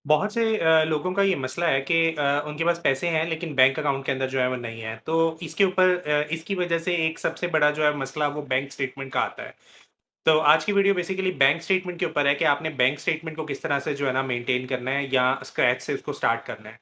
बहुत से लोगों का ये मसला है कि उनके पास पैसे हैं लेकिन बैंक अकाउंट के अंदर जो है वो नहीं है। तो इसके ऊपर इसकी वजह से एक सबसे बड़ा जो है मसला वो बैंक स्टेटमेंट का आता है। तो आज की वीडियो बेसिकली बैंक स्टेटमेंट के ऊपर है कि आपने बैंक स्टेटमेंट को किस तरह से जो है ना मेंटेन करना है या स्क्रैच से उसको स्टार्ट करना है।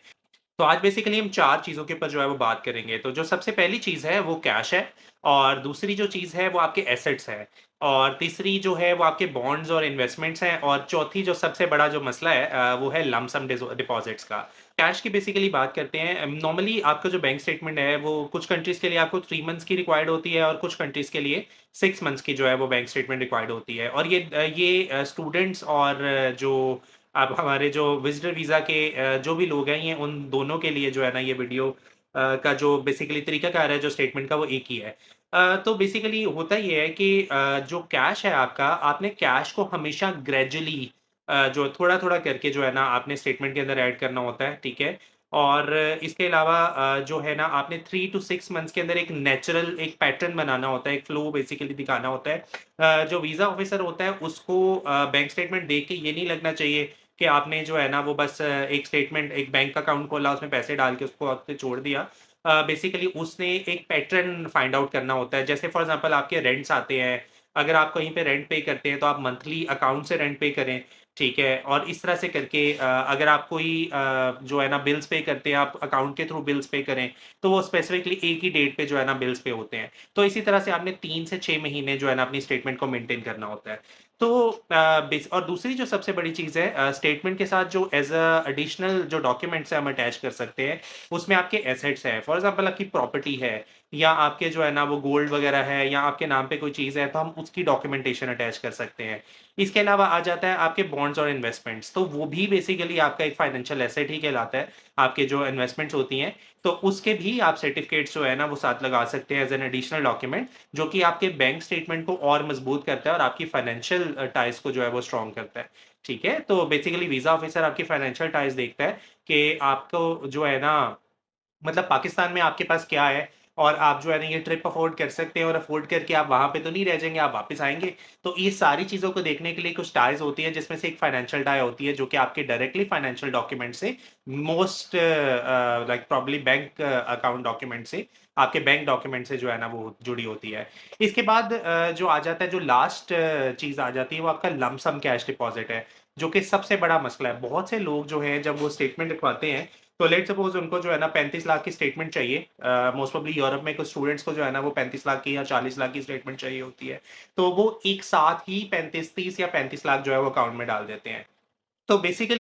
तो आज बेसिकली हम 4 चीज़ों के ऊपर जो है वो बात करेंगे। तो जो सबसे पहली चीज़ है वो कैश है और दूसरी जो चीज़ है वो आपके एसेट्स हैं और तीसरी जो है वो आपके बॉन्ड्स और इन्वेस्टमेंट्स हैं और चौथी जो सबसे बड़ा जो मसला है वो है लंप सम डिपॉज़िट्स का। कैश की बेसिकली बात करते हैं। नॉर्मली आपका जो बैंक स्टेटमेंट है वो कुछ कंट्रीज़ के लिए आपको 3 मंथ्स की रिक्वायर्ड होती है और कुछ कंट्रीज़ के लिए 6 मंथ्स की जो है वो बैंक स्टेटमेंट रिक्वायर्ड होती है। और ये स्टूडेंट्स और जो अब हमारे जो विज़िटर वीज़ा के जो भी लोग हैं, ये उन दोनों के लिए जो है ना ये वीडियो का जो बेसिकली तरीकाकार है जो स्टेटमेंट का वो एक ही है। तो बेसिकली होता ये है कि जो कैश है आपका, आपने कैश को हमेशा ग्रेजुअली जो थोड़ा-थोड़ा करके जो है ना आपने स्टेटमेंट के अंदर ऐड करना होता है, ठीक है? और इसके अलावा जो है ना आपने 3 टू 6 मंथ्स के अंदर एक नेचुरल एक पैटर्न बनाना होता है, एक फ्लो बेसिकली दिखाना होता है। जो वीज़ा ऑफ़िसर होता है उसको बैंक स्टेटमेंट देख के ये नहीं लगना चाहिए कि आपने जो है ना वो बस एक स्टेटमेंट एक बैंक अकाउंट खोला, उसमें पैसे डाल के उसको आपने छोड़ दिया। बेसिकली उसने एक पैटर्न फाइंड आउट करना होता है। जैसे फॉर एग्ज़ाम्पल आपके रेंट्स आते हैं, अगर आप कहीं पे रेंट पे करते हैं तो आप मंथली अकाउंट से रेंट पे करें, ठीक है? और इस तरह से करके अगर आप कोई जो है ना बिल्स पे करते हैं, आप अकाउंट के थ्रू बिल्स पे करें, तो वो स्पेसिफिकली एक ही डेट पे जो है ना बिल्स पे होते हैं। तो इसी तरह से आपने 3 से 6 महीने जो है ना अपनी स्टेटमेंट को मेंटेन करना होता है। तो बेस और दूसरी जो सबसे बड़ी चीज़ है स्टेटमेंट के साथ जो एज़ एडिशनल जो डॉक्यूमेंट्स हैं हम अटैच कर सकते हैं, उसमें आपके एसेट्स हैं। फॉर एग्ज़ाम्पल आपकी प्रॉपर्टी है या आपके जो है ना वो गोल्ड वगैरह है या आपके नाम पे कोई चीज़ है, तो हम उसकी डॉक्यूमेंटेशन अटैच कर सकते हैं। इसके अलावा आ जाता है आपके बॉन्ड्स और इन्वेस्टमेंट्स, तो वो भी बेसिकली आपका एक फाइनेंशियल एसेट ही कहलाता है। आपके जो इन्वेस्टमेंट्स होती हैं, तो उसके भी आप सर्टिफ़िकेट्स जो है ना वो साथ लगा सकते हैं एज़ एन एडिशनल डॉक्यूमेंट जो कि आपके बैंक स्टेटमेंट को और मजबूत करता है और आपकी फाइनेंशियल टाइज़ को जो है वो स्ट्रॉन्ग करता है। ठीक है? तो बेसिकली वीज़ा ऑफ़िसर आपकी फाइनेंशियल टाइज़ देखता है कि आपको जो है ना मतलब पाकिस्तान में आपके पास क्या है और आप जो है ना ये ट्रिप अफ़ोर्ड कर सकते हैं और अफ़ोर्ड करके आप वहाँ पे तो नहीं रह जाएँगे, आप वापस आएँगे। तो ये सारी चीज़ों को देखने के लिए कुछ टाइज़ होती है जिसमें से एक फाइनेंशियल टाई होती है जो कि आपके डायरेक्टली फाइनेंशियल डॉक्यूमेंट से most like probably bank account document से आपके बैंक डॉक्यूमेंट से जो है ना वो जुड़ी होती है। इसके बाद जो आ जाता है जो लास्ट चीज़ आ जाती है वो आपका लंप सम कैश डिपॉज़िट है, जो कि सबसे बड़ा मसला है। बहुत से लोग जो हैं जब वो स्टेटमेंट लिखवाते हैं तो लेट्स सपोज़ उनको जो है ना 35 लाख की स्टेटमेंट चाहिए। मोस्ट प्रोबब्ली यूरोप में कुछ स्टूडेंट्स को जो है ना वो 35 लाख की या 40 लाख की स्टेटमेंट चाहिए होती है। तो वो एक साथ ही 35 30 या 35 लाख जो है वो अकाउंट में डाल देते हैं। तो बेसिकली